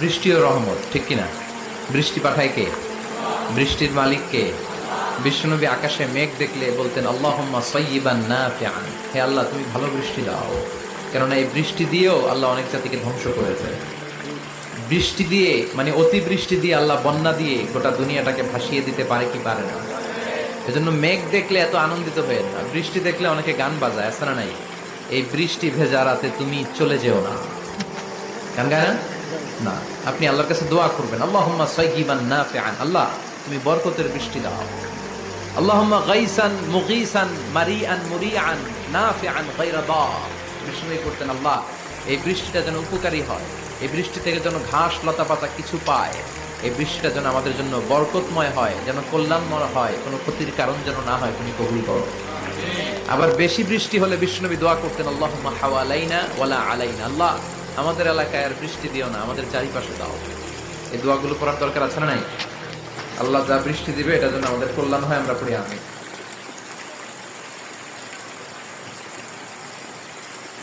বৃষ্টিও রহমত, ঠিক কিনা? বৃষ্টি পাঠায় কে? বৃষ্টির মালিক কে? বিশ্বনবী আকাশে মেঘ দেখলে বলতেন আল্লাহুম্মা সাইয়্যিবান নাফিআন, হে আল্লাহ তুমি ভালো বৃষ্টি দাও। কেননা এই বৃষ্টি দিয়েও আল্লাহ অনেক জাতিকে ধ্বংস করেছে। বৃষ্টি দিয়ে মানে অতি বৃষ্টি দিয়ে আল্লাহ বন্যা দিয়ে গোটা দুনিয়াটাকে ভাসিয়ে দিতে পারে কি পারে না? এজন্য মেঘ দেখলে এত আনন্দিত হয়ে না, বৃষ্টি দেখলে অনেকে গান বাজায়, আছে না নাই? এই বৃষ্টি ভেজা রাতে তুমি চলে যেও না, গান গায় না? না, আপনি আল্লাহর কাছে দোয়া করবেন আল্লাহুম্মা সাইয়্যিবান নাফিআন, আল্লাহ তুমি বরকতের বৃষ্টি দাও। আল্লাহুম্মা গাইসান মুগীসান মারিআন মুরিআন নাফিআন গায়রা দার। বিষ্ণু করতেন আল্লাহ এই বৃষ্টিটা যেন উপকারী হয়, এই বৃষ্টি থেকে যেন ঘাস লতা পাতা কিছু পায়, এই বৃষ্টিটা যেন আমাদের জন্য বরকতময় হয়, যেন কল্যাণময় হয়, কোনো ক্ষতির কারণ যেন না হয়, তুমি কবুল করো। আবার বেশি বৃষ্টি হলে বিষ্ণুনবী দোয়া করতেন আল্লাহুম্মা হাওয়ালাইনা ওয়ালা আলাইনা, আল্লাহ আমাদের এলাকায় আর বৃষ্টি দিও না, আমাদের চারিপাশে দাও। এই দোয়াগুলো করার দরকার আছে না নাই? আল্লাহ যা বৃষ্টি দিবে এটা যেন আমাদের কল্যাণ হয়, আমরা পড়ি আমিন।